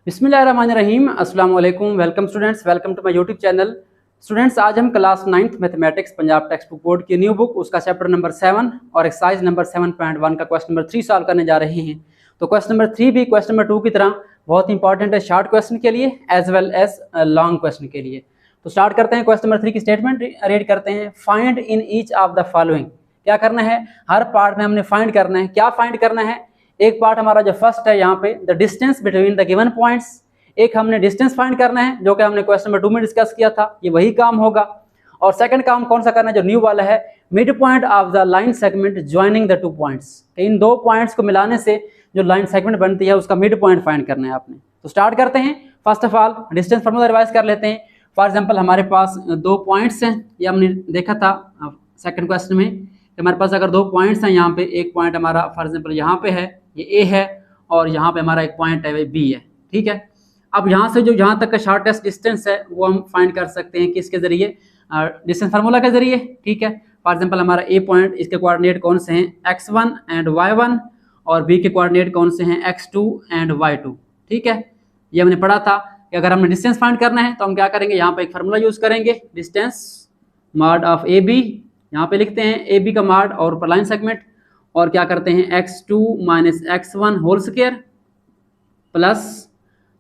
बिस्मिल्लाहिर्रहमानिर्रहीम, अस्सलाम वालेकुम। Welcome students, welcome to my YouTube channel. Students, आज हम class 9th mathematics Punjab text book board की न्यू बुक उसका चैप्टर नंबर 7 और एक्सरसाइज नंबर 7.1 का क्वेश्चन नंबर 3 सॉल्व करने जा रहे हैं। तो क्वेश्चन नंबर 3 भी क्वेश्चन नंबर 2 की तरह बहुत इंपॉर्टेंट है, शॉर्ट क्वेश्चन के लिए as well as long question के लिए। तो स्टार्ट करते हैं। क्वेश्चन नंबर 3 की स्टेटमेंट रीड करते हैं। Find in each of the following. क्या करना है, हर पार्ट में हमने फाइंड करना है। क्या फाइंड करना है? एक पार्ट हमारा जो फर्स्ट है यहाँ पे, the distance between the given points. एक हमने डिस्टेंस फाइंड करना है जो कि हमने क्वेश्चन नंबर 2 में डिस्कस किया था, ये वही काम होगा। और सेकंड काम कौन सा करना है, जो न्यू वाला है, mid point of the line segment joining the two points. इन दो पॉइंट्स को मिलाने से जो लाइन सेगमेंट बनती है उसका मिड पॉइंट फाइंड करना है आपने। तो स्टार्ट करते हैं। First of all distance formula revise कर लेते हैं। फॉर एग्जाम्पल हमारे पास दो पॉइंट्स हैं, ये हमने देखा था सेकंड क्वेश्चन में कि हमारे पास अगर दो पॉइंट्स हैं, यहाँ पे एक पॉइंट हमारा फॉर एग्जाम्पल यहाँ पे है, ये ए है, और यहाँ पे हमारा एक पॉइंट है बी है। ठीक है, अब यहाँ से जो यहाँ तक का शॉर्टेस्ट डिस्टेंस है वो हम फाइंड कर सकते हैं किसके जरिए, डिस्टेंस फार्मूला के जरिए। ठीक है, फॉर एग्जांपल हमारा ए पॉइंट, इसके कोऑर्डिनेट कौन से हैं, x1 एंड y1, और बी के कोऑर्डिनेट कौन से हैं, x2 एंड y2। ठीक है, ये हमने पढ़ा था कि अगर हमें डिस्टेंस फाइंड करना है तो हम क्या करेंगे, यहाँ पे एक फार्मूला यूज करेंगे, distance mod of A B. यहाँ पे लिखते हैं ए बी का मॉड और ऊपर लाइन सेगमेंट, और क्या करते हैं x2 minus x1 whole square plus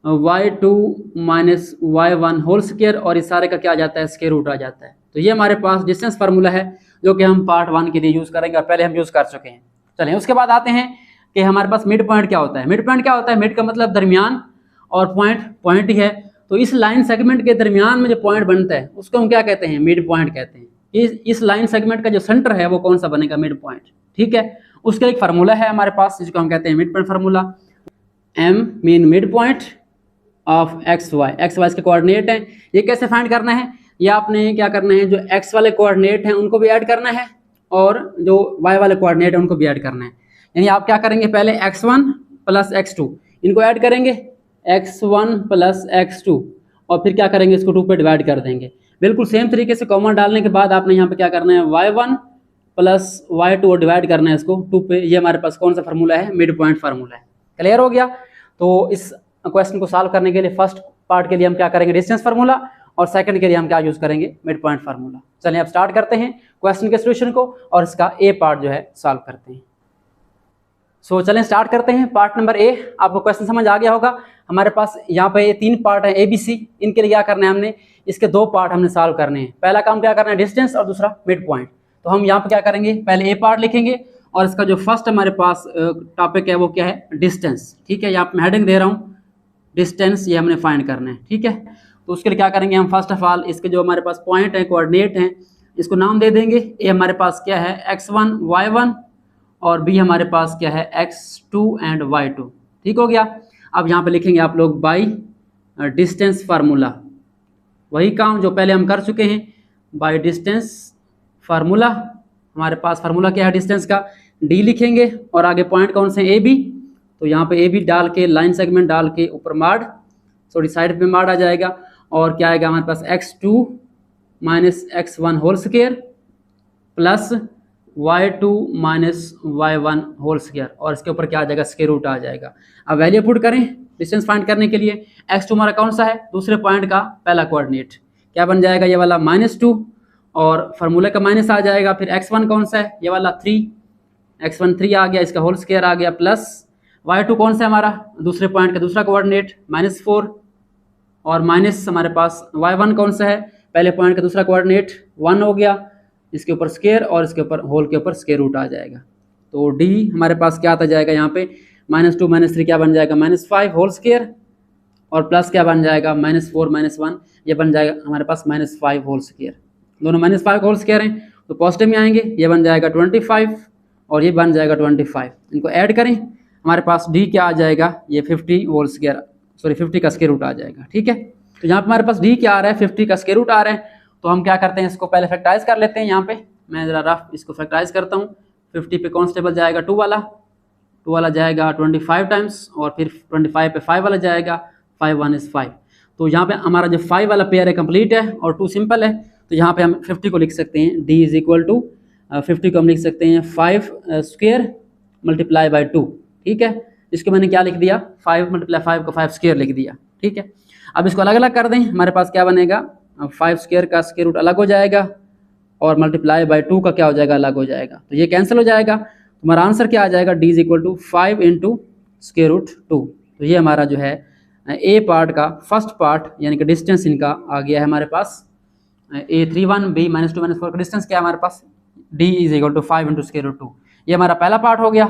y2 minus y1 whole square, और इस सारे का क्या आ जाता है, स्क्वायर रूट आ जाता है। तो ये हमारे पास डिस्टेंस फार्मूला है जो कि हम पार्ट 1 के लिए यूज करेंगे, और पहले हम यूज कर चुके हैं। चलें उसके बाद आते हैं कि हमारे पास मिड पॉइंट क्या होता है। मिड पॉइंट क्या होता है, मिड का मतलब दरमियान, और पॉइंट पॉइंट ही है। तो इस लाइन सेगमेंट के दरमियान में जो पॉइंट बनता है उसको हम क्या कहते हैं, मिड पॉइंट कहते हैं। इस लाइन सेगमेंट का जो सेंटर है वो कौन सा बनेगा, मिड पॉइंट। ठीक है, उसका एक फार्मूला है हमारे पास जिसको हम कहते हैं mid point formula. M mean mid point of X Y. X Y के कोऑर्डिनेट हैं, ये कैसे फाइंड करना है, ये आपने क्या करना है, जो एक्स वाले कोऑर्डिनेट हैं उनको भी ऐड करना है, और जो वाई वाले कोऑर्डिनेट हैं उनको भी ऐड करना है। यानी आप क्या करेंगे, पहले x1 प्लस x2 इनको ऐड करेंगे, x1 प्लस x2, और फिर क्या करेंगे, इसको 2 पे डिवाइड कर देंगे। बिल्कुल सेम तरीके से कॉमन डालने के बाद आपने यहाँ पे क्या करना है, y1 प्लस y2 और डिवाइड करना है इसको 2 पे। ये हमारे पास कौन सा फार्मूला है, मिड पॉइंट फार्मूला है। क्लियर हो गया। तो इस क्वेश्चन को सॉल्व करने के लिए फर्स्ट पार्ट के लिए हम क्या करेंगे, डिस्टेंस फार्मूला, और सेकंड के लिए हम क्या यूज करेंगे, मिड पॉइंट फार्मूला। चलिए अब स्टार्ट करते हैं क्वेश्चन के सॉल्यूशन को, और इसका ए पार्ट जो है सॉल्व करते हैं। सो चलें स्टार्ट करते हैं। पार्ट नंबर ए, आपको क्वेश्चन समझ आ गया होगा। हमारे पास यहाँ पे ये 3 पार्ट है, ए बी सी। इनके लिए क्या करना है, हमने इसके 2 पार्ट हमने सॉल्व करने हैं। पहला काम क्या करना है, डिस्टेंस, और दूसरा मिड पॉइंट। तो हम यहाँ पे क्या करेंगे, पहले ए पार्ट लिखेंगे, और इसका जो फर्स्ट हमारे पास टॉपिक है वो क्या है, डिस्टेंस। ठीक है, यहाँ पे मैं हेडिंग दे रहा हूँ डिस्टेंस, ये हमने फाइंड करना है। ठीक है, तो उसके लिए क्या करेंगे हम, फर्स्ट ऑफ ऑल इसके जो हमारे पास पॉइंट है, कोऑर्डिनेट हैं, इसको नाम दे देंगे। ए हमारे पास क्या है, x1 y1, और बी हमारे पास क्या है, x2 एंड y2। ठीक हो गया। अब यहाँ पे लिखेंगे आप लोग बाई डिस्टेंस फार्मूला, वही काम जो पहले हम कर चुके हैं, बाई डिस्टेंस फार्मूला। हमारे पास फार्मूला क्या है डिस्टेंस का, डी लिखेंगे, और आगे पॉइंट कौन से, ए बी। तो यहाँ पे ए बी डाल के लाइन सेगमेंट डाल के ऊपर मार्ड, सॉरी साइड पे मार्ड आ जाएगा, और क्या आएगा हमारे पास, x2 minus x1 whole square plus y2 minus y1 whole square, और इसके ऊपर क्या आ जाएगा, स्क्वायर रूट आ जाएगा। अब वैल्यू पुट करें डिस्टेंस फाइंड करने के लिए। x2 हमारा कौन सा है, दूसरे पॉइंट का पहला कोऑर्डिनेट, क्या बन जाएगा, ये वाला -2, और फार्मूले का माइनस आ जाएगा। फिर x1 कौन सा है, ये वाला 3, x1 3 आ गया, इसका होल स्क्वायर आ गया, प्लस y2 कौन सा है हमारा, दूसरे पॉइंट का दूसरा कोऑर्डिनेट -4, और माइनस हमारे पास y1 कौन सा है, पहले पॉइंट का दूसरा कोऑर्डिनेट 1 हो गया, इसके ऊपर स्क्वायर, और इसके ऊपर होल के ऊपर स्क्वायर रूट आ जाएगा। तो d हमारे पास क्या आता जाएगा, यहाँ पे -2 -3 क्या बन जाएगा, -5 होल स्क्वायर, और प्लस क्या बन जाएगा, -4 -1, ये बन जाएगा हमारे पास -5 होल स्क्वायर। दोनों -5 होल स्क्वायर हैं तो पॉजिटिव में आएंगे, ये बन जाएगा 25, और ये बन जाएगा 25। इनको ऐड करें, हमारे पास d क्या आ जाएगा, ये 50 होल स्क्वायर, सॉरी 50 का स्क्वायर रूट आ जाएगा। ठीक है, तो यहाँ पे हमारे पास d क्या आ रहा है, 50 का स्क्वायर रूट आ रहा है। तो हम क्या करते हैं, इसको पहले फैक्टराइज कर लेते हैं। यहाँ पे मैं ज़रा रफ इसको फैक्टराइज करता हूँ। 50 पे कॉन्स्टेबल जाएगा 2 वाला जाएगा 25 टाइम्स, और फिर 25 पे 5 वाला जाएगा, 5 1 is 5। तो यहाँ पे हमारा जो 5 वाला पेयर है कंप्लीट है, और 2 सिंपल है। तो यहाँ पे हम 50 को लिख सकते हैं, d इज इक्वल टू 50 को हम लिख सकते हैं 5 स्क्वायर मल्टीप्लाई बाई 2। ठीक है, इसको मैंने क्या लिख दिया, 5 × 5 का 5 स्क्वायर लिख दिया। ठीक है, अब इसको अलग अलग कर दें, हमारे पास क्या बनेगा, 5 स्क्वायर का स्क्वायर रूट अलग हो जाएगा और मल्टीप्लाई बाय 2 का क्या हो जाएगा, अलग हो जाएगा। तो ये कैंसिल हो जाएगा, हमारा आंसर क्या आ जाएगा, d = 5 × स्क्वायर रूट 2। तो ये हमारा जो है ए पार्ट का फर्स्ट पार्ट यानी कि डिस्टेंस इनका आ गया है हमारे पास A31, B -2 -4 का डिस्टेंस क्या है हमारे पास, d = 5 × स्क्वायर रूट 2। ये हमारा पहला पार्ट हो गया,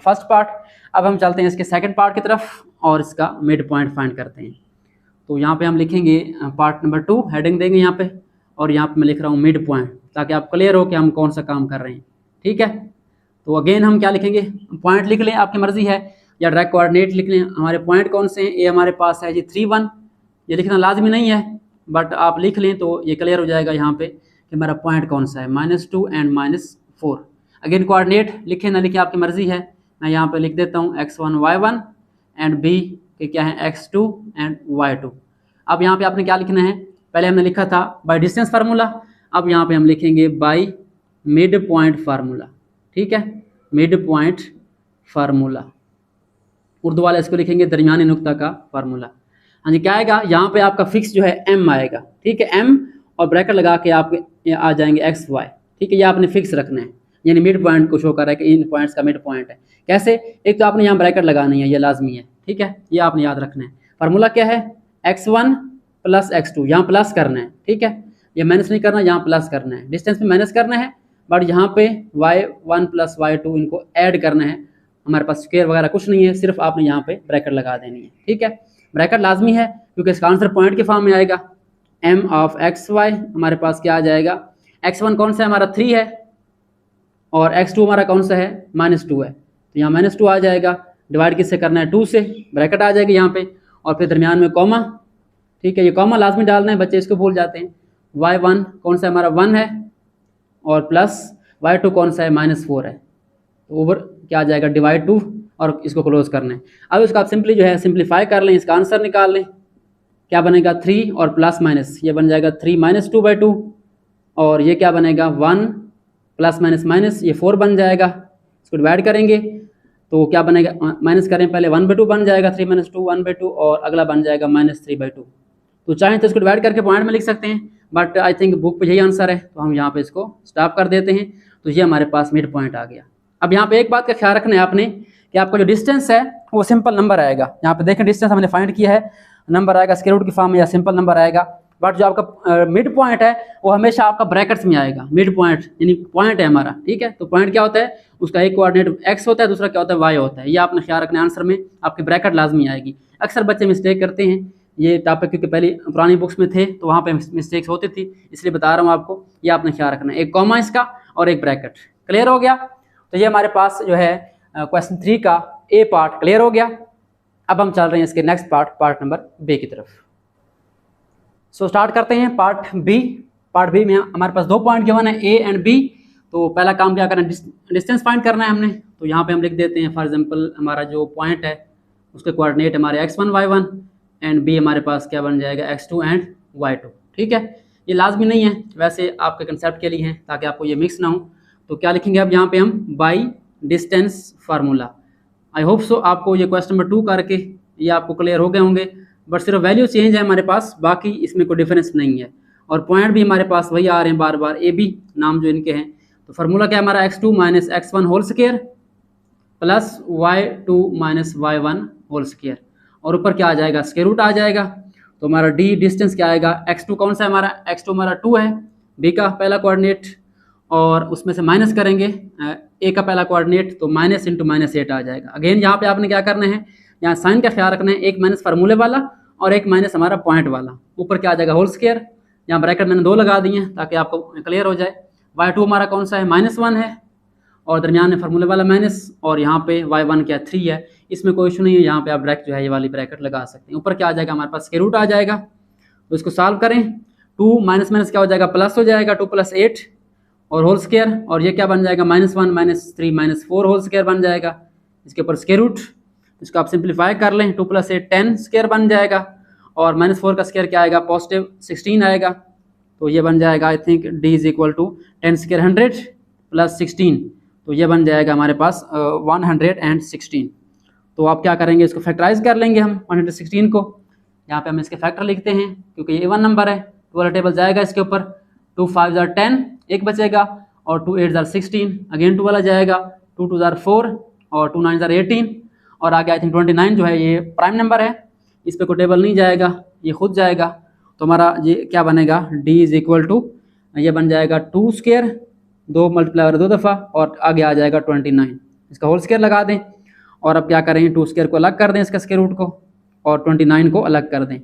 फर्स्ट पार्ट। अब हम चलते हैं इसके सेकंड पार्ट की तरफ और इसका मिड पॉइंट फाइंड करते हैं। तो यहाँ पे हम लिखेंगे पार्ट नंबर 2, हेडिंग देंगे यहाँ पे, और यहाँ पे मैं लिख रहा हूँ मिड पॉइंट, ताकि आप क्लियर हो कि हम कौन सा काम कर रहे हैं। ठीक है, तो अगेन हम क्या लिखेंगे, पॉइंट लिख लें, आपकी मर्जी है, या डायरेक्ट कोऑर्डिनेट लिख लें। हमारे पॉइंट कौन से हैं, ये हमारे पास है जी 3, 1। ये लिखना लाजमी नहीं है, बट आप लिख लें तो ये क्लियर हो जाएगा यहाँ पे कि हमारा पॉइंट कौन सा है, -2 और -4। अगेन कोऑर्डिनेट लिखें ना लिखें आपकी मर्जी है, मैं यहाँ पे लिख देता हूँ x1 y1 एंड b के क्या है x2 एंड y2। अब यहाँ पे आपने क्या लिखना है, पहले हमने लिखा था बाय डिस्टेंस फार्मूला, अब यहाँ पे हम लिखेंगे बाय मिड पॉइंट फार्मूला। ठीक है, मिड पॉइंट फार्मूला, उर्दू वाले इसको लिखेंगे दरमियानी नुक्ता का फार्मूला। हाँ जी, क्या आएगा, यहाँ पे आपका फिक्स जो है m आएगा। ठीक है, m और ब्रैकेट लगा के आपके आ जाएंगे x y। ठीक है, ये आपने फिक्स रखना है, यानी मिड पॉइंट को शो कर रहा है कि इन पॉइंट्स का मिड पॉइंट है। कैसे, एक तो आपने यहाँ ब्रैकेट लगानी है, ये लाजमी है। ठीक है, ये आपने याद रखना है। फार्मूला क्या है, x1 + x2, यहाँ प्लस करना है। ठीक है, ये माइनस नहीं करना, यहाँ प्लस करना है। डिस्टेंस में माइनस करना है, बट यहाँ पे y1 + y2 इनको ऐड करना है। हमारे पास स्क्वायर वगैरह कुछ नहीं है, सिर्फ आपने यहाँ पे ब्रैकेट लगा देनी है। ठीक है, ब्रैकेट लाजमी है क्योंकि इसका आंसर पॉइंट के फॉर्म में आएगा। m ऑफ xy हमारे पास क्या आ जाएगा, x1 कौन सा है हमारा 3 है, और x2 हमारा कौन सा है, -2 है। तो यहाँ -2 आ जाएगा, डिवाइड किससे करना है, 2 से, ब्रैकेट आ जाएगी यहाँ पे, और फिर दरमियान में कॉमा। ठीक है, ये कॉमा लाजमी डालना है, बच्चे इसको भूल जाते हैं। y1 कौन सा हमारा 1 है, और प्लस y2 कौन सा है, -4 है। तो ओवर क्या आ जाएगा, डिवाइड 2, और इसको क्लोज करना है। अब इसको आप सिंपली जो है सिंप्लीफाई कर लें, इसका आंसर निकाल लें। क्या बनेगा, 3 और प्लस माइनस, ये बन जाएगा 3 - 2/2, और ये क्या बनेगा, 1 प्लस माइनस माइनस, ये 4 बन जाएगा। इसको डिवाइड करेंगे तो क्या बनेगा, माइनस करें पहले, 1/2 बन जाएगा, 3 - 2 1/2, और अगला बन जाएगा -3/2। तो चाहें तो इसको डिवाइड करके पॉइंट में लिख सकते हैं, बट आई थिंक बुक पे यही आंसर है, तो हम यहाँ पे इसको स्टॉप कर देते हैं। तो ये हमारे पास मिड पॉइंट आ गया। अब यहाँ पे एक बात का ख्याल रखना है आपने कि आपका जो डिस्टेंस है वो सिंपल नंबर आएगा। यहाँ पे देखें डिस्टेंस हमने फाइंड किया है, नंबर आएगा स्क्वायर रूट की फॉर्म में या सिंपल नंबर आएगा। बट जो आपका मिड पॉइंट है वो हमेशा आपका ब्रैकेट्स में आएगा। मिड पॉइंट यानी पॉइंट है हमारा। ठीक है, तो पॉइंट क्या होता है, उसका एक कोऑर्डिनेट x होता है, दूसरा क्या होता है, y होता है। ये आपने ख्याल रखना है, आंसर में आपकी ब्रैकेट लाजमी आएगी। अक्सर बच्चे मिस्टेक करते हैं, ये टॉपिक क्योंकि पहले पुरानी बुक्स में थे तो वहाँ पे मिस्टेक्स होती थी, इसलिए बता रहा हूँ आपको। ये आपने ख्याल रखना है, एक कॉमा इसका और एक ब्रैकेट। क्लियर हो गया। तो ये हमारे पास जो है क्वेश्चन 3 का ए पार्ट क्लियर हो गया। अब हम चल रहे हैं इसके नेक्स्ट पार्ट नंबर बी की तरफ। सो स्टार्ट करते हैं पार्ट बी। पार्ट बी में हमारे पास 2 पॉइंट गिवन है, ए एंड बी। तो पहला काम क्या करना है, डिस्टेंस फाइंड करना है हमने। तो यहाँ पे हम लिख देते हैं, फॉर एग्जांपल हमारा जो पॉइंट है उसके कोऑर्डिनेट हमारे x1 y1 एंड बी हमारे पास क्या बन जाएगा, x2 एंड y2। ठीक है, ये लाजमी नहीं है, वैसे आपके कंसेप्ट के लिए है ताकि आपको ये मिक्स ना हो। तो क्या लिखेंगे अब यहाँ पे हम, by distance formula. I hope so आपको ये क्वेश्चन नंबर 2 करके ये आपको क्लियर हो गए होंगे, बट सिर्फ वैल्यू चेंज है हमारे पास, बाकी इसमें कोई डिफरेंस नहीं है। और पॉइंट भी हमारे पास वही आ रहे हैं बार बार, ए बी नाम जो इनके हैं। तो फार्मूला क्या है हमारा, x2 - x1 whole square plus y2 - y1 whole square, और ऊपर क्या आ जाएगा, स्क्वायर रूट आ जाएगा। तो हमारा d डिस्टेंस क्या आएगा, x2 कौन सा है हमारा, x2 हमारा 2 है, b का पहला कोऑर्डिनेट, और उसमें से माइनस करेंगे a का पहला कोऑर्डिनेट, तो माइनस इंटू -8 आ जाएगा। अगेन यहाँ पे आपने क्या करना है, यहाँ साइन का ख्याल रखना है, एक माइनस फार्मूले वाला और एक माइनस हमारा पॉइंट वाला। ऊपर क्या आ जाएगा, होल स्क्वायर। यहाँ ब्रैकेट मैंने 2 लगा दिए हैं ताकि आपको क्लियर हो जाए। y2 हमारा कौन सा है, -1 है, और दरमियान में फार्मूले वाला माइनस, और यहाँ पे y1 क्या 3 है। इसमें कोई इशू नहीं है, यहाँ पे आप डायरेक्ट जो है ये वाली ब्रैकेट लगा सकते हैं। ऊपर क्या आ जाएगा हमारे पास, स्क्वायर रूट आ जाएगा। तो इसको सॉल्व करें, 2 माइनस माइनस क्या हो जाएगा, प्लस हो जाएगा, 2 + 8 और होल स्क्वायर, और ये क्या बन जाएगा, -1 - 3 - 4 होल स्क्वायर बन जाएगा। इसके ऊपर स्क्वायर रूट, इसको आप सिंप्लीफाई कर लें, 2 + 8 10 स्क्वायर बन जाएगा, और -4 का स्क्वायर क्या आएगा, पॉजिटिव 16 आएगा। तो ये बन जाएगा आई थिंक d = 10 स्क्वायर 100 + 16, तो ये बन जाएगा हमारे पास 116। तो आप क्या करेंगे, इसको फैक्टराइज कर लेंगे हम 116 को। यहाँ पे हम इसके फैक्टर लिखते हैं क्योंकि ये इवन नंबर है, 2 वाला टेबल जाएगा इसके ऊपर, 2 5 जार 10, एक बचेगा, और 2 8 जार 16, अगेन 2 वाला जाएगा, 2 2 जार 4 और 2 9 जार 18, और आगे आई थिंक 29 जो है ये प्राइम नंबर है, इस पर कोई टेबल नहीं जाएगा, ये खुद जाएगा। तो हमारा ये क्या बनेगा, d इज इक्वल टू, ये बन जाएगा 2 स्क्वायर, 2 मल्टीप्लाई और 2 दफ़ा, और आगे आ जाएगा 29, इसका होल स्क्वायर लगा दें। और अब क्या करें, 2 स्क्वायर को अलग कर दें इसका स्क्वायर रूट को, और 29 को अलग कर दें।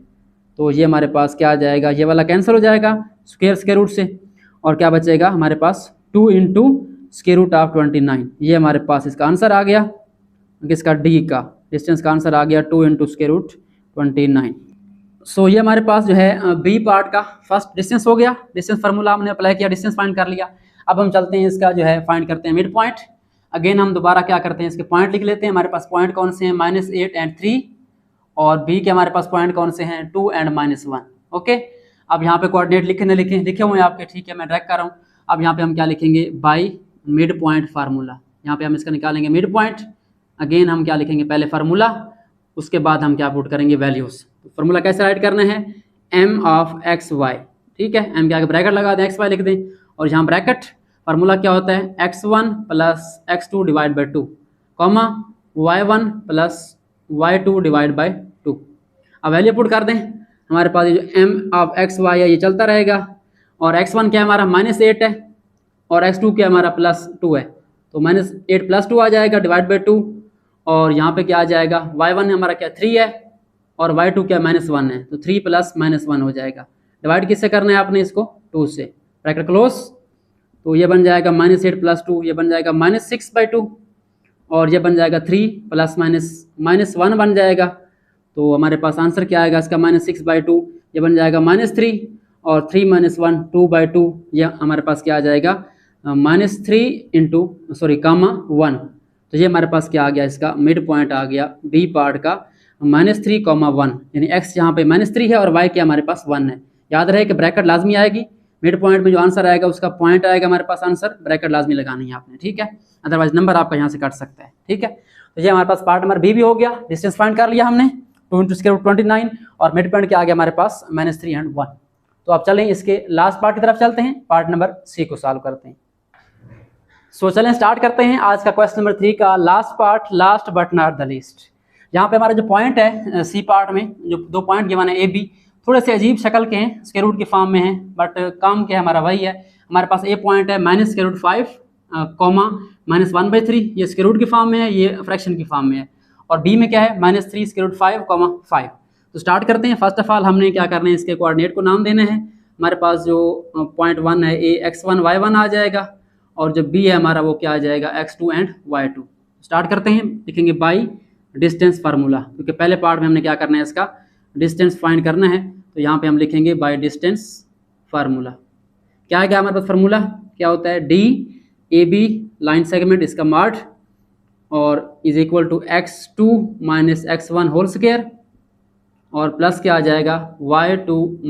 तो ये हमारे पास क्या आ जाएगा, ये वाला कैंसिल हो जाएगा स्क्वायर रूट से, और क्या बचेगा हमारे पास 2 इंटू स्क्वायर रूट ऑफ 29। ये हमारे पास इसका आंसर आ गया, किसका, डी का डिस्टेंस का आंसर आ गया 2 इंटू स्क्वायर रूट 29। सो ये हमारे पास जो है बी पार्ट का फर्स्ट डिस्टेंस हो गया। डिस्टेंस फार्मूला हमने अप्लाई किया, डिस्टेंस फाइंड कर लिया। अब हम चलते हैं इसका जो है फाइंड करते हैं मिड पॉइंट। अगेन हम दोबारा क्या करते हैं, इसके पॉइंट लिख लेते हैं। हमारे पास पॉइंट कौन से हैं, -8 एंड 3, और बी के हमारे पास पॉइंट कौन से हैं, 2 एंड -1। ओके, अब यहाँ पे कोऑर्डिनेट लिखे हुए हैं आपके, ठीक है, मैं ड्रैग कर रहा हूँ। अब यहाँ पे हम क्या लिखेंगे, बाई मिड पॉइंट फार्मूला। यहाँ पे हम इसका निकालेंगे मिड पॉइंट। अगेन हम क्या लिखेंगे, पहले फार्मूला, उसके बाद हम क्या पुट करेंगे, वैल्यूज। तो फार्मूला कैसे राइट करना है, m ऑफ एक्स वाई, ठीक है, m के आगे ब्रैकेट लगा दें, एक्स वाई लिख दें, और यहाँ ब्रैकेट फार्मूला क्या होता है, x1 plus x2 divide by 2, comma y1 plus y2 divide by 2। अब वैल्यू पुट कर दें। हमारे पास ये जो m ऑफ एक्स वाई है ये चलता रहेगा, और x1 क्या है हमारा -8 है, और x2 क्या हमारा +2 है, तो -8 + 2 आ जाएगा डिवाइड बाई 2, और यहाँ पे क्या आ जाएगा, y1 हमारा क्या 3 है, और y2 क्या -1 है, तो 3 + -1 हो जाएगा। डिवाइड किससे करना है आपने इसको, 2 से, ब्रैकेट क्लोज। तो ये बन जाएगा -8 + 2, ये बन जाएगा -6/2, और ये बन जाएगा 3 ± -1 बन जाएगा। तो हमारे पास आंसर क्या आएगा इसका, -6/2, ये बन जाएगा -3, और 3 - 1 2/2, ये हमारे पास क्या आ जाएगा, -3 इंटू (1). तो ये हमारे पास क्या आ गया, इसका मिड पॉइंट आ गया बी पार्ट का -3, 1, यानी x यहाँ पे -3 है और y क्या हमारे पास 1 है। याद रहे कि ब्रैकेट लाजमी आएगी, मिड पॉइंट में जो आंसर आएगा उसका पॉइंट आएगा हमारे पास आंसर, ब्रैकेट लाजमी लगानी है आपने, ठीक है, अदरवाइज नंबर आपका यहाँ से कट सकता है, ठीक है। तो ये हमारे पास पार्ट नंबर बी भी हो गया, डिस्टेंस फाइंड कर लिया हमने 2 इंटू स्क्वायर रूट 29, और मिड पॉइंट क्या आ गया हमारे पास -3 एंड 1। तो अब चलें इसके लास्ट पार्ट की तरफ चलते हैं, पार्ट नंबर सी को सॉल्व करते हैं। सो चलें स्टार्ट करते हैं आज का क्वेश्चन नंबर 3 का last part, last but not the least. यहाँ पे हमारा जो पॉइंट है सी पार्ट में, जो 2 पॉइंट गिवन है ए बी, थोड़े से अजीब शक्ल के हैं, स्क्वायर रूट के फॉर्म में हैं, बट काम क्या है हमारा वही है। हमारे पास ए पॉइंट है -√5, -1/3, ये स्क्वायर रूट के फॉर्म में है, ये फ्रैक्शन की फॉर्म में है, और बी में क्या है -3√5, 5। तो स्टार्ट करते हैं। फर्स्ट ऑफ ऑल हमने क्या करना है, इसके कोऑर्डिनेट को नाम देने हैं। हमारे पास जो पॉइंट 1 है ए x1 y1 आ जाएगा, और जो बी है हमारा वो क्या आ जाएगा x2 एंड y2। स्टार्ट करते हैं, लिखेंगे बाई डिस्टेंस फार्मूला, क्योंकि पहले पार्ट में हमने क्या करना है, इसका डिस्टेंस फाइंड करना है। तो यहाँ पे हम लिखेंगे बाई डिस्टेंस फार्मूला। क्या है, क्या हमारे पास फार्मूला क्या होता है, D A B line segment इसका मार्ट, और is equal to x2 - x1 whole square, और प्लस क्या आ जाएगा y2 -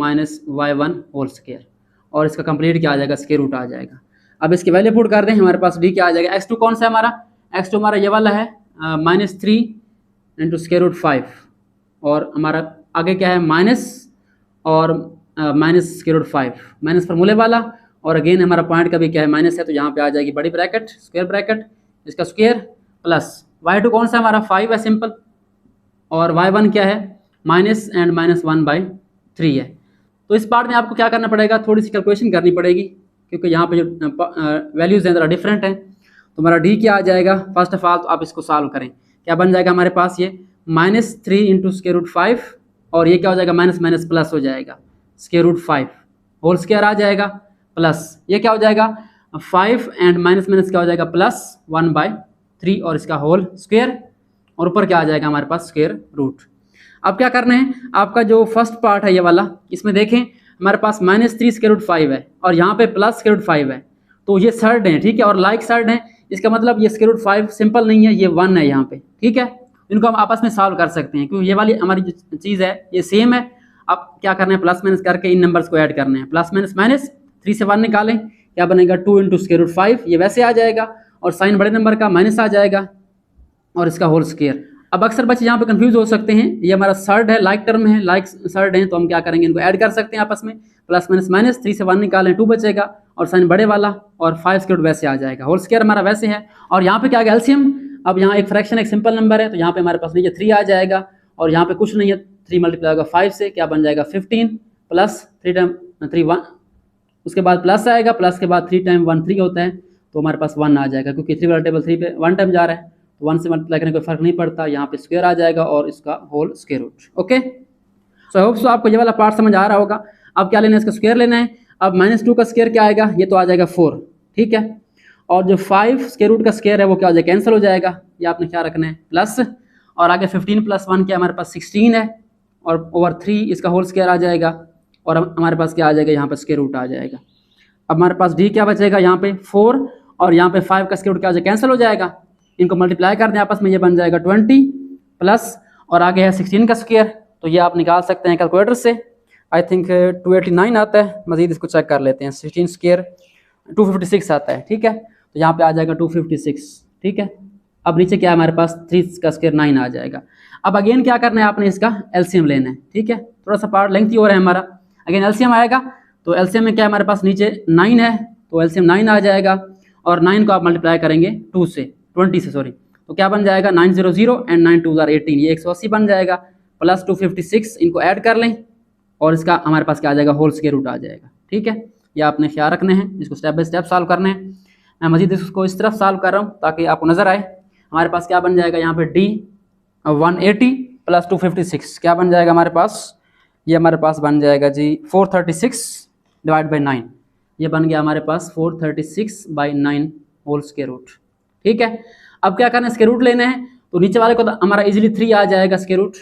y1 होल स्क्वायर, और इसका कंप्लीट क्या आ जाएगा, स्क्वायर रूट आ जाएगा। अब इसकी वैल्यू पुट कर दें, हमारे पास डी क्या आ जाएगा, x2 कौन सा है हमारा, x2 हमारा ये वाला है -3 इंटू स्क्वायर रूट 5, और हमारा आगे क्या है माइनस, और माइनस स्क्वायर रूट 5, माइनस फार्मूले वाला, और अगेन हमारा पॉइंट का भी क्या है माइनस है, तो यहाँ पे आ जाएगी बड़ी ब्रैकेट स्क्वायर ब्रैकेट, इसका स्क्वायर प्लस y2 कौन सा हमारा 5 है सिंपल, और y1 क्या है माइनस एंड -1/3 है। तो इस पार्ट में आपको क्या करना पड़ेगा, थोड़ी सी कैलकुलेशन करनी पड़ेगी, क्योंकि यहाँ पे जो वैल्यूज़ हैं ज़रा डिफरेंट हैं। तो हमारा डी क्या आ जाएगा, फर्स्ट ऑफ ऑल तो आप इसको सॉल्व करें, क्या बन जाएगा हमारे पास ये -3 इंटू स्क्वायर रूट 5, और ये क्या हो जाएगा माइनस माइनस प्लस हो जाएगा, स्क्वायर रूट 5 होल स्क्वायर आ जाएगा, प्लस ये क्या हो जाएगा 5 एंड माइनस माइनस क्या हो जाएगा +1/3, और इसका होल स्क्वायर, और ऊपर क्या आ जाएगा हमारे पास स्क्वायर रूट। अब क्या करना है, आपका जो फर्स्ट पार्ट है ये वाला, इसमें देखें हमारे पास -3 स्क्वायर रूट 5 है, और यहाँ पे प्लस स्क्वायर रूट 5 है, तो ये सर्ड है, ठीक है, और लाइक सर्ड है, इसका मतलब ये स्क्वायर रूट 5 सिंपल नहीं है, ये 1 है यहाँ पे, ठीक है। इनको हम आपस में सॉल्व कर सकते हैं, क्योंकि ये वाली हमारी जो चीज़ है ये सेम है। अब क्या करना है, प्लस माइनस करके इन नंबर्स को ऐड करने हैं, प्लस माइनस माइनस 3 से 1 निकालें, क्या बनेगा 2 इंटू स्क्वायर रूट 5, ये वैसे आ जाएगा, और साइन बड़े नंबर का माइनस आ जाएगा, और इसका होल स्क्वायर। अब अक्सर बच्चे यहाँ पे कंफ्यूज हो सकते हैं, ये हमारा सर्ड है, लाइक टर्म है, लाइक सर्ड है, तो हम क्या करेंगे, इनको ऐड कर सकते हैं आपस में, प्लस माइनस माइनस, 3 से 1 निकालें 2 बचेगा और साइन बड़े वाला और 5 स्क्वायर रूट वैसे आ जाएगा, होल स्क्वायर हमारा वैसे है। और यहाँ पे क्या आ एलसीएम, अब यहाँ एक फ्रैक्शन एक सिंपल नंबर है तो यहाँ पे हमारे पास नीचे 3 आ जाएगा और यहाँ पे कुछ नहीं है, 3 मल्टीप्लाई होगा 5 से, क्या बन जाएगा 15 प्लस 3 टाइम 3 1, उसके बाद प्लस आएगा, प्लस के बाद 3 टाइम 1 3 होता है तो हमारे पास 1 आ जाएगा, क्योंकि 3 वाला टेबल 3 पे 1 टाइम जा रहा है तो 1 से मल्टीप्लाई करने कोई फर्क नहीं पड़ता, यहाँ पे स्क्वायर आ जाएगा और इसका whole square root. Okay, so I hope so आपको ये वाला पार्ट समझ आ रहा होगा। अब क्या लेना है, इसका स्क्वायर लेना है। अब -2 का स्क्वायर क्या आएगा, ये तो आ जाएगा 4, ठीक है, और जो 5 स्क्वायर रूट का स्क्वायर है वो क्या हो जाएगा, कैंसिल हो जाएगा, ये आपने क्या रखना है प्लस, और आगे 15 + 1 क्या हमारे पास 16 है और ओवर 3 इसका होल स्क्वायर आ जाएगा और हमारे पास क्या आ जाएगा, यहाँ पर स्क्वायर रूट आ जाएगा। अब हमारे पास डी क्या बचेगा, यहाँ पे 4 और यहाँ पे 5 का स्क्वायर रूट क्या हो जाएगा, कैंसिल हो जाएगा, इनको मल्टीप्लाई कर दें आपस में, ये बन जाएगा 20 प्लस और आगे है 16 का स्क्वायर, तो ये आप निकाल सकते हैं कैलकुलेटर से, आई थिंक 289 आता है, मजीद इसको चेक कर लेते हैं, 16 स्क्वायर 256 आता है, ठीक है, तो यहाँ पे आ जाएगा 256, ठीक है। अब नीचे क्या है हमारे पास 3 का स्क्वायर 9 आ जाएगा। अब अगेन क्या करना है, आपने इसका एलसीएम लेना है, ठीक है, थोड़ा सा पार्ट लेंथी हो रहा है हमारा, अगेन एलसीएम आएगा तो एलसीएम में क्या हमारे पास नीचे 9 है तो एलसीएम 9 आ जाएगा और 9 को आप मल्टीप्लाई करेंगे 20 से सॉरी, तो क्या बन जाएगा 900 एंड 9 2 18, ये 180 बन जाएगा प्लस 256, इनको ऐड कर लें और इसका हमारे पास क्या आ जाएगा, होल स्क्वायर रूट आ जाएगा, ठीक है। ये आपने ख्याल रखने हैं, इसको स्टेप बाय स्टेप सॉल्व करने हैं। मैं मजीद इसको इस तरफ सॉल्व कर रहा हूँ ताकि आपको नजर आए। हमारे पास क्या बन जाएगा, यहाँ पे डी 180 प्लस 256 क्या बन जाएगा हमारे पास, ये हमारे पास बन जाएगा जी 436 डिवाइड बाई 9, ये बन गया हमारे पास 436 बाई 9 होल स्क्वायर रूट, ठीक है। अब क्या करना है, स्क्वायर रूट लेना है तो नीचे वाले को तो हमारा इजीली 3 आ जाएगा स्क्वायर रूट,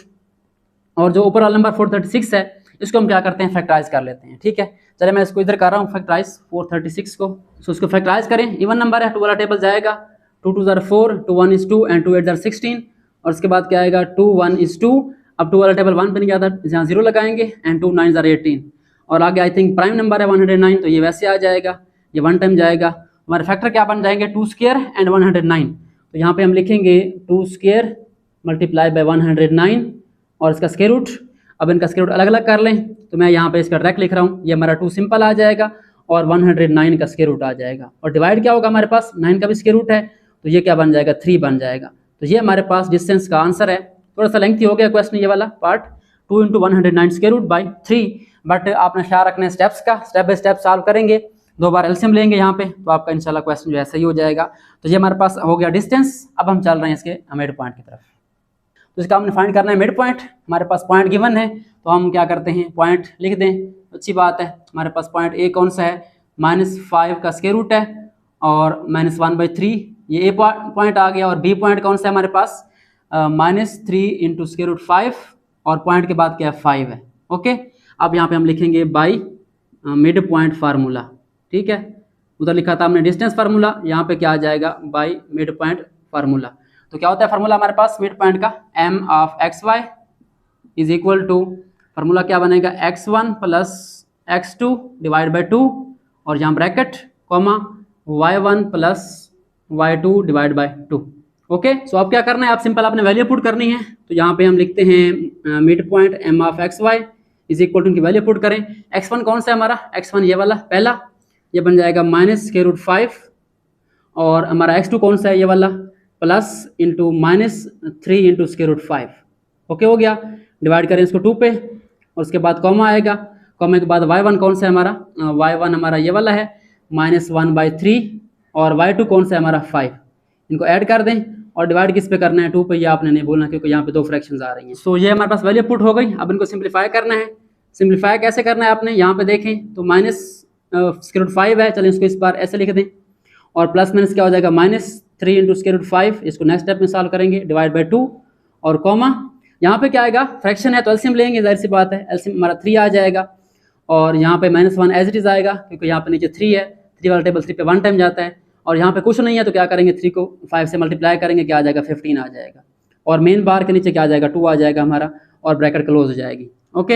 और जो ऊपर वाला नंबर 436 है इसको हम क्या करते हैं, फैक्टराइज कर लेते हैं, ठीक है। चलिए मैं इसको इधर कर रहा हूँ फैक्टराइज 436 को, सो इसको फैक्टराइज करें, इवन नंबर है, 2 वाला टेबल जाएगा, 2 2 = 4, 2 1 is 2 एंड 2 8 = 16, और उसके बाद क्या आएगा 2 1 is 2, अब 2 वाला टेबल 1 पे नहीं जाता, यहाँ 0 लगाएंगे एंड 2 9 = 18, और आगे आई थिंक प्राइम नंबर है 109 तो ये वैसे आ जाएगा, ये 1 टाइम जाएगा, हमारे फैक्टर क्या बन जाएंगे 2 स्क्वायर एंड 109, तो यहाँ पे हम लिखेंगे 2 स्क्वायर मल्टीप्लाई बाय 109 और इसका स्क्वायर रूट। अब इनका स्क्वायर रूट अलग अलग कर लें तो मैं यहाँ पे इसका डायरेक्ट लिख रहा हूँ, ये हमारा 2 सिंपल आ जाएगा और 109 का स्क्वायर रूट आ जाएगा, और डिवाइड क्या होगा हमारे पास 9 का भी स्क्वायर रूट है तो ये क्या बन जाएगा 3 बन जाएगा, तो ये हमारे पास डिस्टेंस का आंसर है। थोड़ा सा लेंथी हो गया क्वेश्चन ये वाला part, 2 × 109 square root by 3, but आपने ख्याल रखना है स्टेप्स का, स्टेप बाय स्टेप सॉल्व करेंगे, 2 बार एलसीएम लेंगे यहाँ पे तो आपका इंशाल्लाह क्वेश्चन जो है सही हो जाएगा। तो ये हमारे पास हो गया डिस्टेंस। अब हम चल रहे हैं इसके मिड पॉइंट की तरफ, तो इसका हमने फाइंड करना है मिड पॉइंट। हमारे पास पॉइंट गिवन है तो हम क्या करते हैं पॉइंट लिख दें, अच्छी बात है। हमारे पास पॉइंट ए कौन सा है, -5 का स्क्वायर रूट है और -1/3, ये ए पॉइंट आ गया, और बी पॉइंट कौन सा है हमारे पास -3 × स्क्वायर रूट 5 और पॉइंट के बाद क्या है 5 है, ओके। अब यहाँ पे हम लिखेंगे बाई मिड पॉइंट फार्मूला, ठीक है, उधर लिखा था हमने डिस्टेंस फार्मूला, यहाँ पे क्या आ जाएगा बाई मिड पॉइंट फार्मूला। तो क्या होता है फार्मूला हमारे पास मिड पॉइंट का, m of xy is equal to, formula क्या बनेगा x1 + x2 डिवाइड बाई 2 और यहाँ bracket comma y1 + y2 divide by 2, okay. So अब क्या करना है, आप सिंपल आपने वैल्यू पुट करनी है, तो यहाँ पे हम लिखते हैं mid point m of xy is equal to, उनकी वैल्यू पुट करें। x1 कौन सा है हमारा, x1 ये वाला पहला, ये बन जाएगा -√5, और हमारा x2 कौन सा है ये वाला +3 × स्क्वायर रूट 5, ओके हो गया। डिवाइड करें इसको 2 पे और उसके बाद कॉमा आएगा, कॉमा के बाद y1 कौन सा है हमारा, y1 हमारा ये वाला है -1/3, और y2 कौन सा है हमारा 5, इनको ऐड कर दें और डिवाइड किस पे करना है 2 पे, ये आपने नहीं बोलना क्योंकि यहाँ पे 2 फ्रैक्शंस आ रही हैं। सो ये हमारे पास वैल्यू पुट हो गई। अब इनको सिंप्लीफाई करना है। सिंप्लीफाई कैसे करना है आपने, यहाँ पे देखें तो -√5 है, चलें इसको इस बार ऐसे लिख दें, और प्लस माइनस क्या हो जाएगा -3 × स्क्वायर रूट 5, इसको नेक्स्ट स्टेप में सॉल्व करेंगे, डिवाइड बाई 2 और कॉमा, यहाँ पे क्या आएगा फ्रैक्शन है तो एलसीएम लेंगे, जाहिर सी बात है, एलसीएम हमारा 3 आ जाएगा, और यहाँ पे -1 एज इट इज आएगा क्योंकि यहाँ पे नीचे 3 है, 3 वाला टेबल 3 पे 1 टाइम जाता है, और यहाँ पे कुछ नहीं है तो क्या करेंगे 3 को 5 से मल्टीप्लाई करेंगे, क्या आ जाएगा 15 आ जाएगा, और मेन बार के नीचे क्या आ जाएगा 2 आ जाएगा हमारा, और ब्रैकेट क्लोज हो जाएगी, ओके।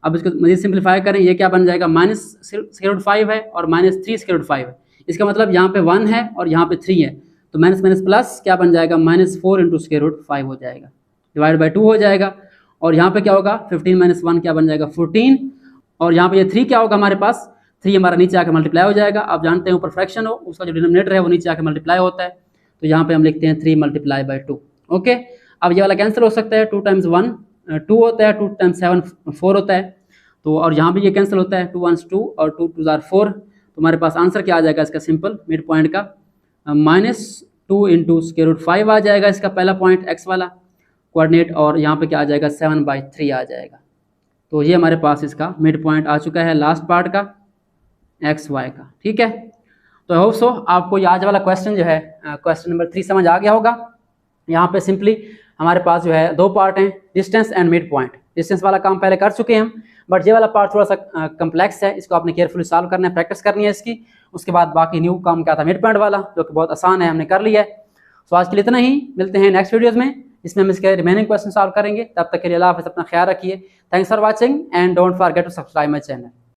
अब इसको मजीद सिंप्लीफाई करें, ये क्या बन जाएगा -√5 है और -3√5 है, इसका मतलब यहाँ पे 1 है और यहाँ पे 3 है, तो माइनस माइनस प्लस क्या बन जाएगा -4 × स्क्वायर रूट 5 हो जाएगा, डिवाइड बाई 2 हो जाएगा। और यहाँ पे क्या होगा 15 माइनस 1 क्या बन जाएगा 14। और यहाँ पे ये 3 क्या होगा हमारे पास 3 हमारा नीचे आके मल्टीप्लाई हो जाएगा। आप जानते हैं ऊपर फ्रैक्शन हो उसका जो डिनोमिनेटर है वो नीचे आके मल्टीप्लाई होता है, तो यहाँ पे हम लिखते हैं 3 मल्टीप्लाई बाई 2। ओके, अब ये वाला कैंसिल हो सकता है, 2 टाइम्स 1 2 होता है, 2 टाइम्स 7 4 होता है, तो और यहाँ भी ये कैंसिल होता है, 2 1 2 और 2 2 4। तो हमारे पास आंसर क्या आ जाएगा इसका सिंपल मिड पॉइंट का -2 इंटू स्क्वायर रूट 5 आ जाएगा इसका पहला पॉइंट एक्स वाला कोऑर्डिनेट, और यहाँ पे क्या आ जाएगा 7/3 आ जाएगा। तो ये हमारे पास इसका मिड पॉइंट आ चुका है लास्ट पार्ट का एक्स वाई का। ठीक है, तो आई होप सो आपको ये आज वाला क्वेश्चन जो है क्वेश्चन नंबर 3 समझ आ गया होगा। यहाँ पे सिंपली हमारे पास जो है 2 पार्ट हैं, distance and mid point. Distance वाला काम पहले कर चुके हैं हम, बट ये वाला पार्ट थोड़ा सा कम्प्लेक्स है, इसको आपने केयरफुली सॉल्व करना है, प्रैक्टिस करनी है इसकी। उसके बाद बाकी न्यू काम क्या था मिड पॉइंट वाला, जो कि बहुत आसान है, हमने कर लिया है। सो आज के लिए इतना ही, मिलते हैं नेक्स्ट वीडियोज़ में, इसमें हम इसके रिमेनिंग क्वेश्चन सॉल्व करेंगे। तब तक के लिए अल्लाह हाफ़िज़, अपना ख्याल रखिए। Thanks for watching and don't forget to subscribe my channel.